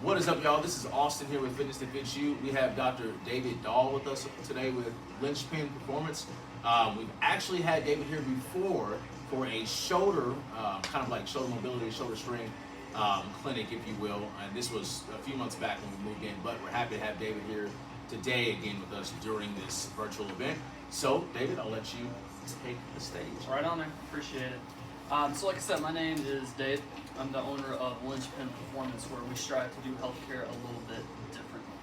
What is up, y'all? This is Austin here with Fitness That Fits You. We have Dr. David Dahl with us today with Linchpin Performance. We've actually had David here before for a shoulder, kind of like shoulder mobility, shoulder strength clinic, if you will. And this was a few months back when we moved in, but we're happy to have David here today again with us during this virtual event. So, David, I'll let you take the stage. Right on there. Appreciate it. So like I said, my name is Dave. I'm the owner of Linchpin Performance, where we strive to do healthcare a little bit differently.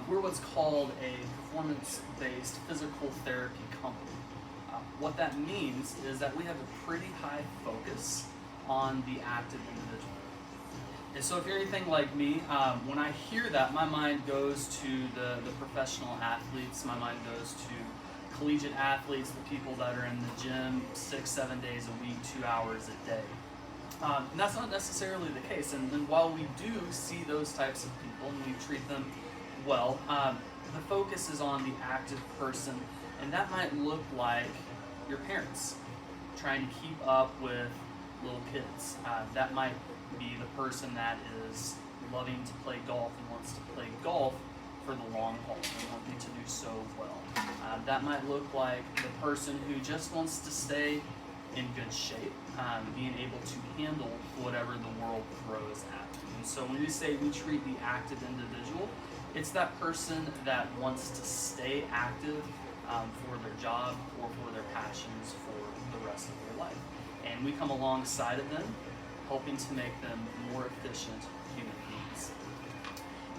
We're what's called a performance-based physical therapy company. What that means is that we have a pretty high focus on the active individual. And so if you're anything like me, when I hear that, my mind goes to the professional athletes, my mind goes to collegiate athletes, the people that are in the gym 6-7 days a week, 2 hours a day. And that's not necessarily the case. And while we do see those types of people and we treat them well, the focus is on the active person, and that might look like your parents trying to keep up with little kids. That might be the person that is loving to play golf and wants to play golf for the long haul and wanting to do so well. That might look like the person who just wants to stay in good shape, being able to handle whatever the world throws at them. And so when we say we treat the active individual, it's that person that wants to stay active for their job or for their passions for the rest of their life. And we come alongside of them, helping to make them more efficient human beings.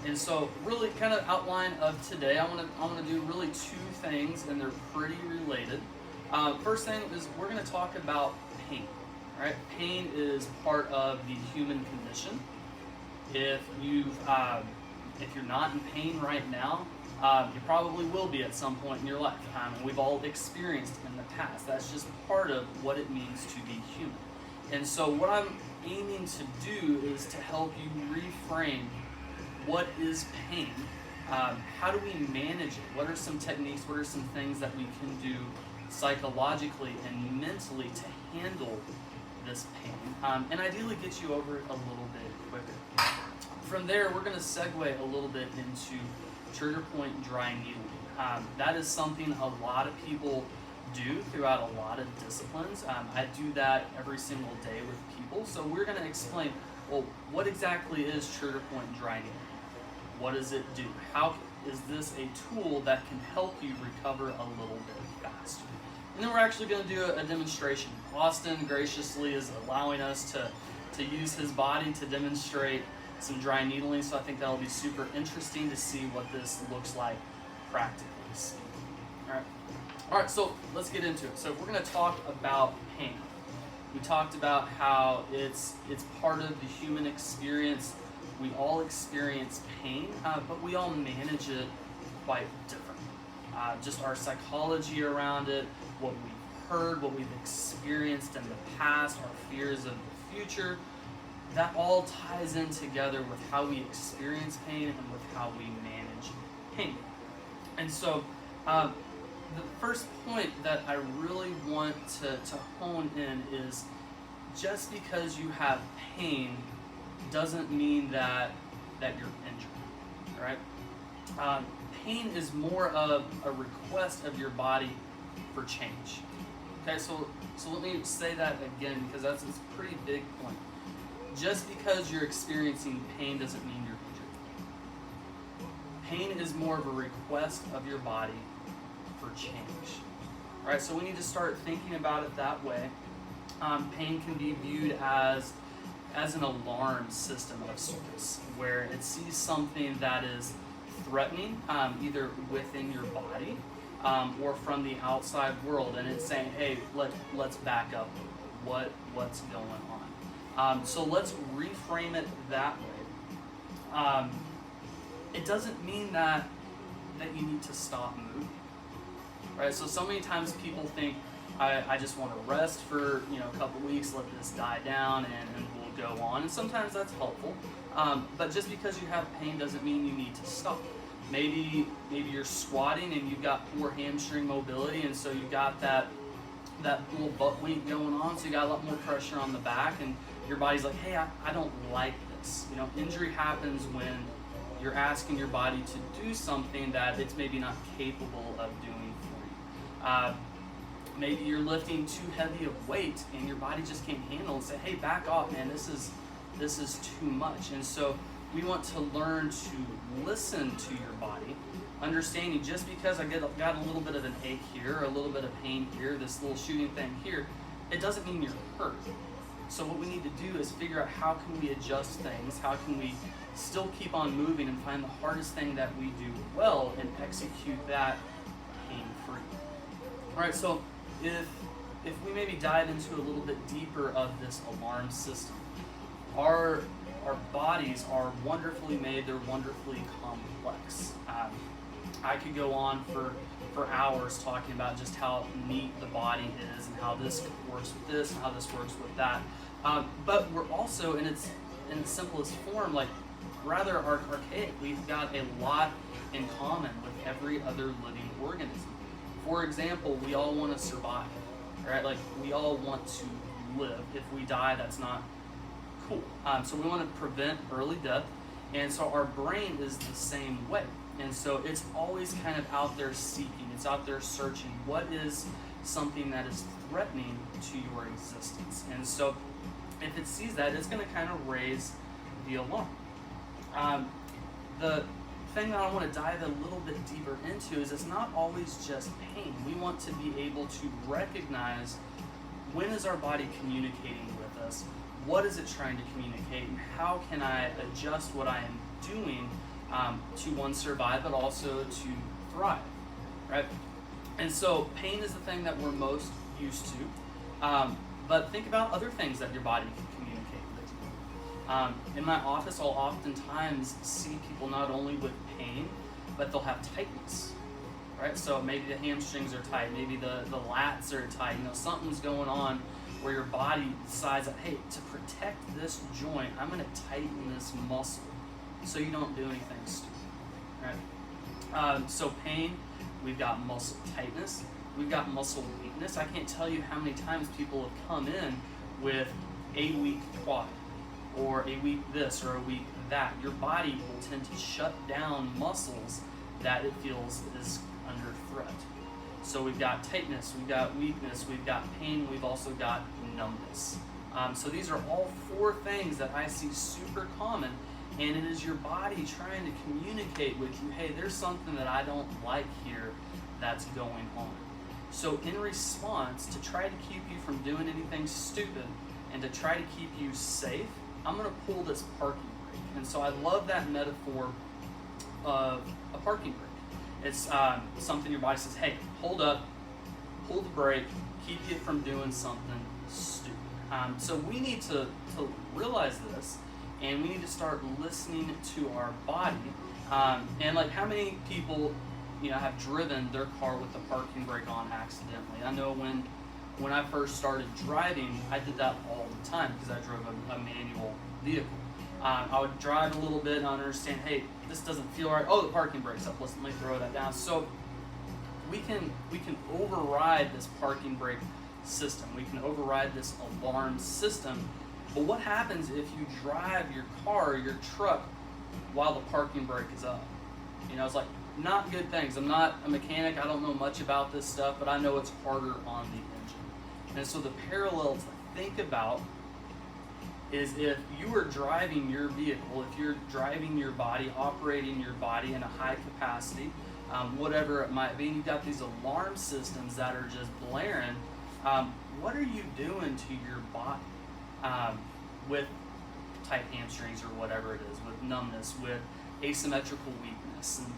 And so really kind of outline of today, I'm gonna do really two things, and they're pretty related. First thing is we're gonna talk about pain, right? Pain is part of the human condition. If you're not in pain right now, you probably will be at some point in your life. And we've all experienced in the past. That's just part of what it means to be human. And so what I'm aiming to do is to help you reframe what is pain, how do we manage it, what are some techniques, what are some things that we can do psychologically and mentally to handle this pain, and ideally get you over it a little bit quicker. From there, we're going to segue a little bit into trigger point dry needling. That is something a lot of people do throughout a lot of disciplines. I do that every single day with people. So we're going to explain, well, what exactly is trigger point dry needling? What does it do? How is this a tool that can help you recover a little bit faster? And then we're actually going to do a demonstration. Austin graciously is allowing us to use his body to demonstrate some dry needling, so I think that'll be super interesting to see what this looks like practically. All right, so let's get into it. So we're going to talk about pain. We talked about how it's part of the human experience. We all experience pain, but we all manage it quite differently. Just our psychology around it, what we've heard, what we've experienced in the past, our fears of the future, that all ties in together with how we experience pain and with how we manage pain. And so the first point that I really want to hone in is just because you have pain doesn't mean that you're injured, right? Pain is more of a request of your body for change. Okay, so let me say that again, because that's a pretty big point. Just because you're experiencing pain doesn't mean you're injured. Pain is more of a request of your body for change. All right, so we need to start thinking about it that way. Pain can be viewed as an alarm system of sorts, where it sees something that is threatening, either within your body or from the outside world, and it's saying, hey, let's back up. What's going on? So let's reframe it that way. It doesn't mean that you need to stop moving, right? So many times people think, I just want to rest for a couple weeks, let this die down, and we'll go on. And sometimes that's helpful, but just because you have pain doesn't mean you need to stop. Maybe you're squatting and you've got poor hamstring mobility, and so you've got that little butt wink going on, so you got a lot more pressure on the back, and your body's like, hey, I don't like this. You know, injury happens when you're asking your body to do something that it's maybe not capable of doing for you. Maybe you're lifting too heavy of weight and your body just can't handle it and say, hey, back off, man, this is too much. And so we want to learn to listen to your body, understanding just because I got a little bit of an ache here, a little bit of pain here, this little shooting thing here, it doesn't mean you're hurt. So what we need to do is figure out how can we adjust things, how can we still keep on moving and find the hardest thing that we do well and execute that pain-free. All right, so if we maybe dive into a little bit deeper of this alarm system, our bodies are wonderfully made, they're wonderfully complex. I could go on for hours talking about just how neat the body is and how this works with this and how this works with that. But we're also, in its simplest form, like rather archaic. We've got a lot in common with every other living organism. For example, we all want to survive, right? Like we all want to live. If we die, that's not cool. So we want to prevent early death, and so our brain is the same way. And so it's always kind of out there seeking, it's out there searching. What is something that is threatening to your existence? And so if it sees that, it's going to kind of raise the alarm. The thing that I want to dive a little bit deeper into is it's not always just pain. We want to be able to recognize when is our body communicating with us, what is it trying to communicate, and how can I adjust what I am doing to one, survive, but also to thrive, right? And so pain is the thing that we're most used to, but think about other things that your body can communicate with you. In my office, I'll oftentimes see people not only with pain, but they'll have tightness, right? So maybe the hamstrings are tight, maybe the lats are tight, something's going on where your body decides that, hey, to protect this joint, I'm gonna tighten this muscle so you don't do anything stupid, right? So pain, we've got muscle tightness, we've got muscle weakness. I can't tell you how many times people have come in with a weak quad, or a weak this, or a weak that. Your body will tend to shut down muscles that it feels is under threat. So we've got tightness, we've got weakness, we've got pain, we've also got numbness. So these are all four things that I see super common, and it is your body trying to communicate with you, hey, there's something that I don't like here that's going on. So in response, to try to keep you from doing anything stupid and to try to keep you safe, I'm going to pull this parking brake. And so I love that metaphor of a parking brake. It's something your body says, hey, hold up, pull the brake, keep you from doing something stupid. So we need to realize this, and we need to start listening to our body. And like, how many people have driven their car with the parking brake on accidentally? I know when I first started driving, I did that all the time because I drove a manual vehicle. I would drive a little bit and understand, hey, this doesn't feel right. Oh, the parking brake's up. Let me throw that down. So we can override this parking brake system. We can override this alarm system. But what happens if you drive your car, your truck, while the parking brake is up? It's like, not good things. I'm not a mechanic. I don't know much about this stuff, but I know it's harder on the engine. And so the parallel to think about is if you are driving your vehicle, if you're driving your body, operating your body in a high capacity, whatever it might be, and you've got these alarm systems that are just blaring, what are you doing to your body with tight hamstrings or whatever it is, with numbness, with asymmetrical weakness? And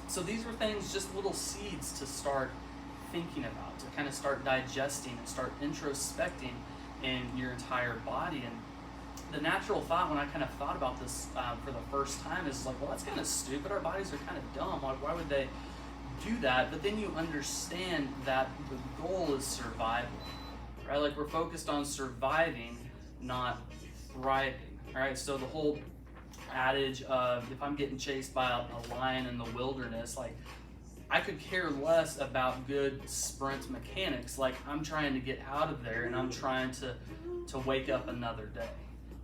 so these are things, just little seeds to start thinking about, to kind of start digesting and start introspecting in your entire body. And the natural thought when I kind of thought about this for the first time is like, well, that's kind of stupid. Our bodies are kind of dumb. Why would they do that? But then you understand that the goal is survival, right? Like, we're focused on surviving, not thriving, all right? So the whole adage of, if I'm getting chased by a lion in the wilderness, like, I could care less about good sprint mechanics. Like, I'm trying to get out of there and I'm trying to wake up another day.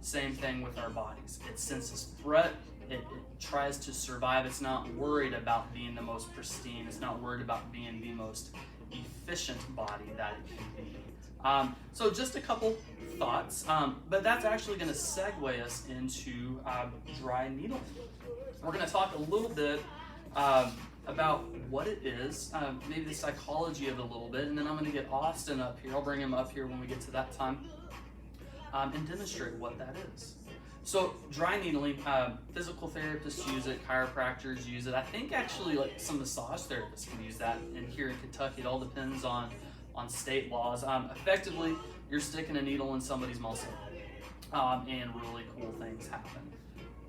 Same thing with our bodies. It senses threat, it tries to survive. It's not worried about being the most pristine, it's not worried about being the most efficient body that it can be. So just a couple thoughts, but that's actually going to segue us into dry needling. We're going to talk a little bit about what it is, maybe the psychology of it a little bit, and then I'm going to get Austin up here. I'll bring him up here when we get to that time, and demonstrate what that is. So dry needling, physical therapists use it, chiropractors use it. I think actually like some massage therapists can use that. And here in Kentucky, it all depends on state laws. Effectively, you're sticking a needle in somebody's muscle, and really cool things happen.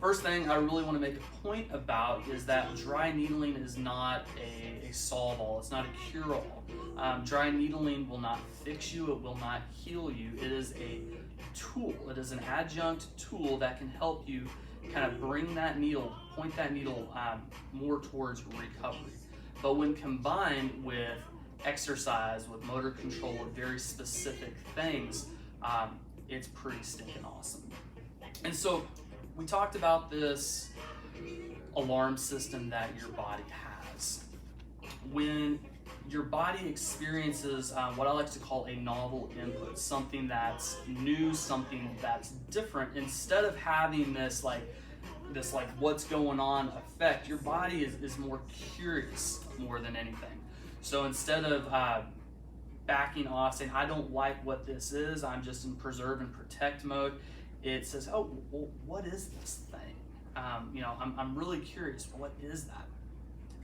First thing I really want to make a point about is that dry needling is not a solve-all. It's not a cure-all. Dry needling will not fix you. It will not heal you. It is a tool. It is an adjunct tool that can help you kind of bring that needle, point that needle more towards recovery. But when combined with exercise, with motor control, with very specific things, it's pretty stinking awesome. And so we talked about this alarm system that your body has. When your body experiences what I like to call a novel input, something that's new, something that's different, instead of having this what's going on effect, your body is more curious more than anything. So instead of backing off, saying, I don't like what this is, I'm just in preserve and protect mode, it says, oh, well, what is this thing? I'm really curious, what is that?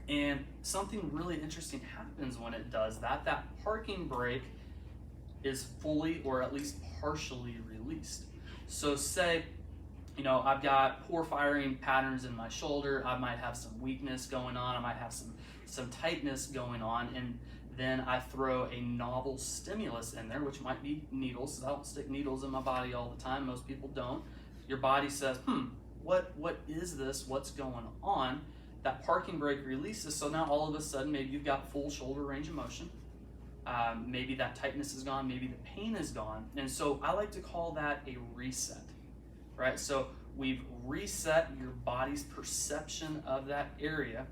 And something really interesting happens when it does that. That parking brake is fully or at least partially released. So say, I've got poor firing patterns in my shoulder, I might have some weakness going on, I might have some tightness going on, and then I throw a novel stimulus in there, which might be needles. I don't stick needles in my body all the time, most people don't. Your body says, what is this, what's going on? That parking brake releases, so now all of a sudden maybe you've got full shoulder range of motion. Maybe that tightness is gone, maybe the pain is gone. And so I like to call that a reset, right? So we've reset your body's perception of that area,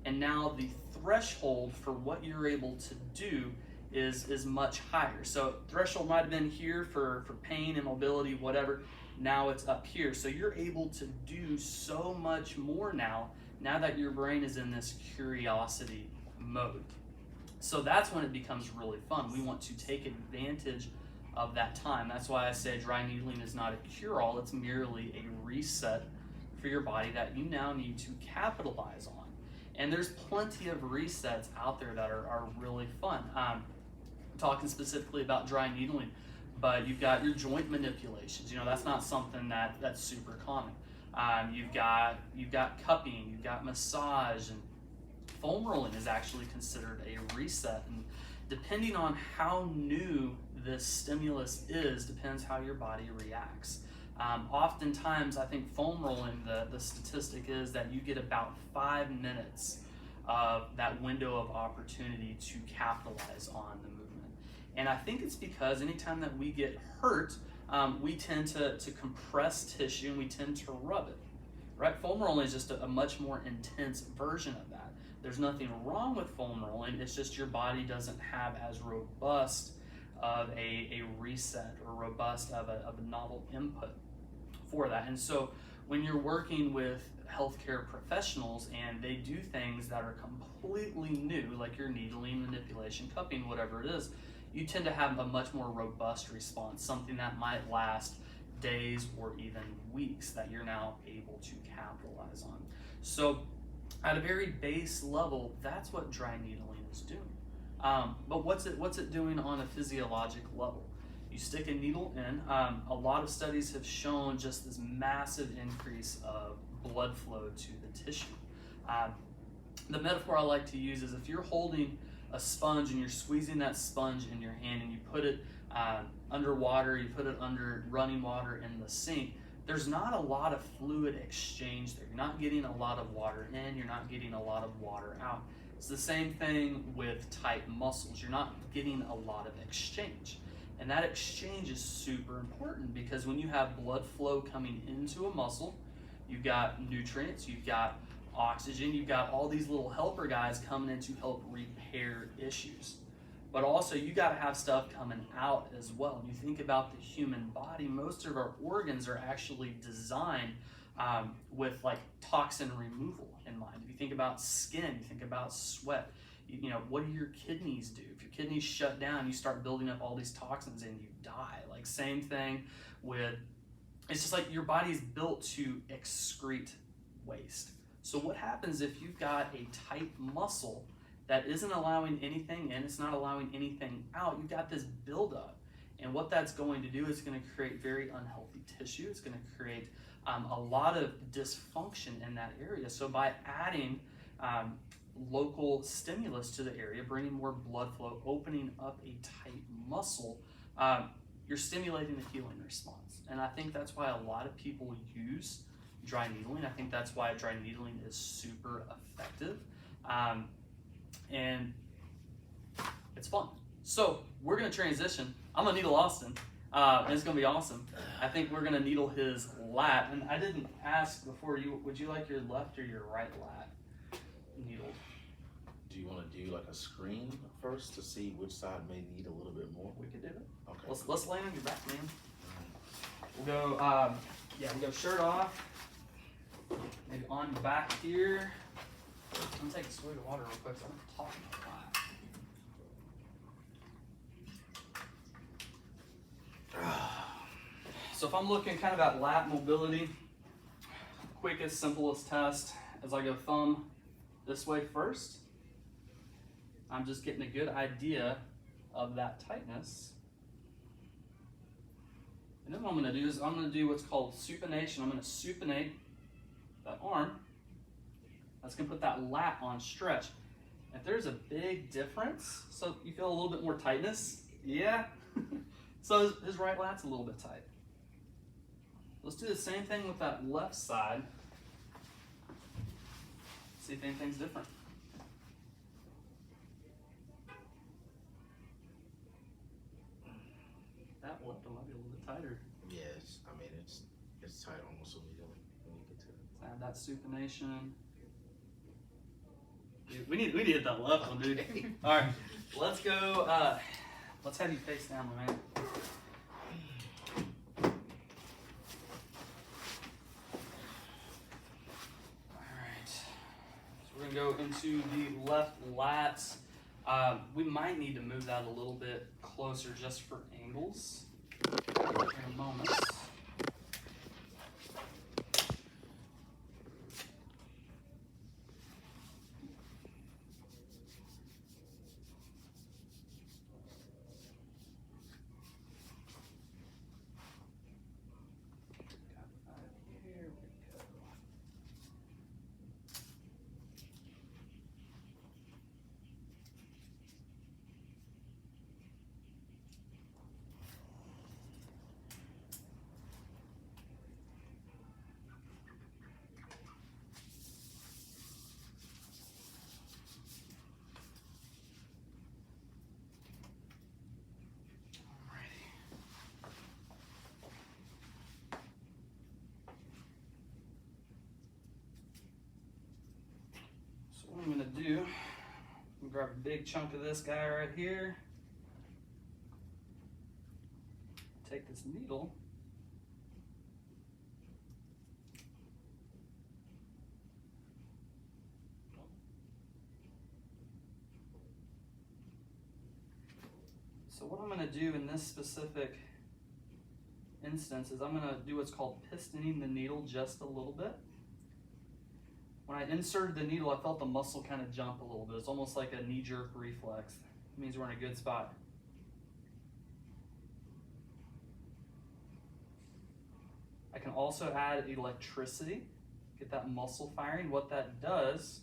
and now the threshold for what you're able to do is much higher. So threshold might have been here for pain and mobility, whatever. Now it's up here. So you're able to do so much more now that your brain is in this curiosity mode. So that's when it becomes really fun. We want to take advantage of that time. That's why I say dry needling is not a cure-all, it's merely a reset for your body that you now need to capitalize on. And there's plenty of resets out there that are really fun. I'm talking specifically about dry needling, but you've got your joint manipulations. That's not something that's super common. You've got cupping, you've got massage, and foam rolling is actually considered a reset. And depending on how new this stimulus is, depends how your body reacts. Oftentimes, I think foam rolling, the statistic is that you get about 5 minutes of that window of opportunity to capitalize on the movement. And I think it's because anytime that we get hurt, we tend to compress tissue and we tend to rub it, right? Foam rolling is just a much more intense version of that. There's nothing wrong with foam rolling, it's just your body doesn't have as robust of a reset or robust of a novel input for that. And so when you're working with healthcare professionals and they do things that are completely new, like your needling, manipulation, cupping, whatever it is, you tend to have a much more robust response, something that might last days or even weeks that you're now able to capitalize on. So at a very base level, that's what dry needling is doing. But what's it doing on a physiologic level? You stick a needle in. A lot of studies have shown just this massive increase of blood flow to the tissue. The metaphor I like to use is if you're holding a sponge and you're squeezing that sponge in your hand and you put it underwater, you put it under running water in the sink, there's not a lot of fluid exchange there. You're not getting a lot of water in, you're not getting a lot of water out. It's the same thing with tight muscles. You're not getting a lot of exchange. And that exchange is super important because when you have blood flow coming into a muscle, you've got nutrients, you've got oxygen, you've got all these little helper guys coming in to help repair issues. But also you got to have stuff coming out as well. When you think about the human body, most of our organs are actually designed with like toxin removal in mind. If you think about skin, you think about sweat, you know, what do your kidneys do? If your kidneys shut down, you start building up all these toxins and you die. Like same thing with, it's just like your body's built to excrete waste. So what happens if you've got a tight muscle that isn't allowing anything in, it's not allowing anything out, you've got this buildup. And what that's going to do is going to create very unhealthy tissue. It's going to create a lot of dysfunction in that area. So by adding local stimulus to the area, bringing more blood flow, opening up a tight muscle, you're stimulating the healing response. And I think that's why a lot of people use dry needling. I think that's why dry needling is super effective. And it's fun. So we're gonna transition. I'm gonna needle Austin, and it's gonna be awesome. I think we're gonna needle his lat. And I didn't ask before, would you like your left or your right lat needled? Do you want to do like a screen first to see which side may need a little bit more? We could do it. Okay. Let's lay on your back, man. We'll go, we'll go shirt off. Maybe on your back here. I'm gonna take a swig of water real quick so I'm talking a lot. So if I'm looking kind of at lat mobility, quickest, simplest test is I go thumb this way first. I'm just getting a good idea of that tightness. And then what I'm gonna do is I'm gonna do what's called supination. I'm gonna supinate that arm. That's gonna put that lat on stretch. If there's a big difference, so you feel a little bit more tightness, yeah. So his right lat's a little bit tight. Let's do the same thing with that left side. See if anything's different. That left one might be a little bit tighter. Yes, I mean it's tight almost immediately when you get to it. Let's add that supination. Dude, we need to hit that left one, dude. All right, let's go. Let's have you face down, my man. All right, so we're gonna go into the left lats. We might need to move that a little bit closer just for angles in a moment. What I'm gonna do, I'm gonna grab a big chunk of this guy right here. Take this needle. So what I'm gonna do in this specific instance is I'm gonna do what's called pistoning the needle just a little bit. When I inserted the needle, I felt the muscle kind of jump a little bit. It's almost like a knee-jerk reflex. It means we're in a good spot. I can also add electricity, get that muscle firing. What that does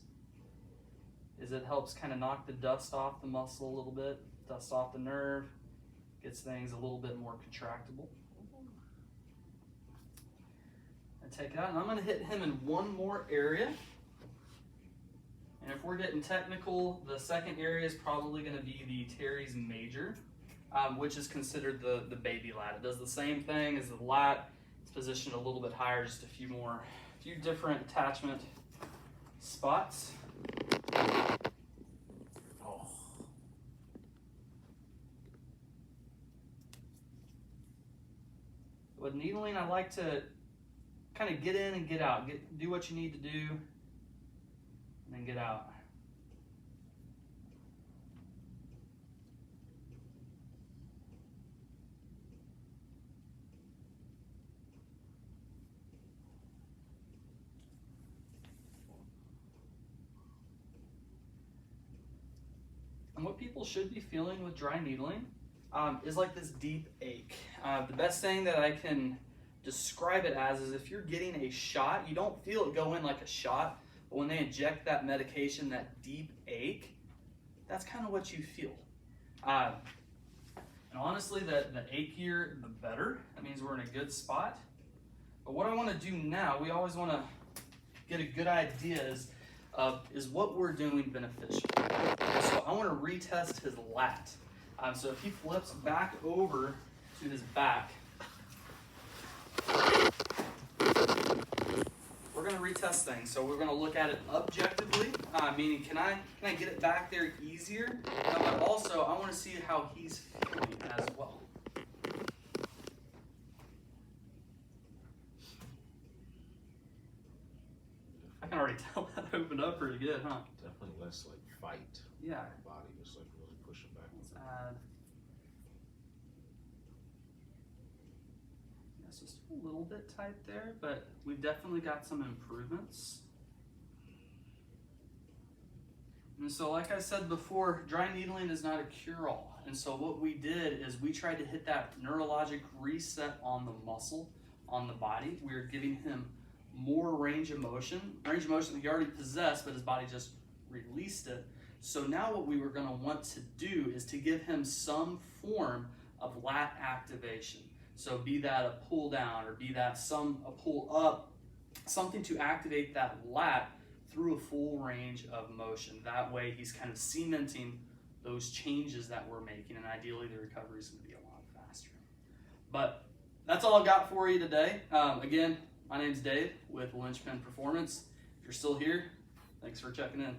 is it helps kind of knock the dust off the muscle a little bit, dust off the nerve, gets things a little bit more contractible. And take it out, and I'm gonna hit him in one more area. And if we're getting technical, the second area is probably gonna be the teres major. which is considered the baby lat. It does the same thing as the lat. It's positioned a little bit higher, just a few different attachment spots. Oh. With needling, I like to kind of get in and get out. Do what you need to do, and then get out. And what people should be feeling with dry needling is like this deep ache. The best thing that I can describe it as is if you're getting a shot, you don't feel it go in like a shot, but when they inject that medication, that deep ache, that's kind of what you feel. And honestly, the achier, the better. That means we're in a good spot. But what I want to do now, we always want to get a good idea is what we're doing beneficial. So I want to retest his lat. So if he flips back over to his back, we're going to retest things. So we're going to look at it objectively, meaning can I get it back there easier? But also I want to see how he's feeling as well. I can already tell that opened up pretty good, huh? Definitely less like fight. Yeah. Body just like really pushing back. Let's add. Yeah, so still a little bit tight there, but we've definitely got some improvements. And so, like I said before, dry needling is not a cure-all. And so what we did is we tried to hit that neurologic reset on the muscle, on the body. We were giving him more range of motion that he already possessed, but his body just released it. So now what we were going to want to do is to give him some form of lat activation. So be that a pull down or be that a pull up, something to activate that lat through a full range of motion. That way he's kind of cementing those changes that we're making, and ideally the recovery is going to be a lot faster. But that's all I've got for you today. Again, my name's Dave with Linchpin Performance. If you're still here, thanks for checking in.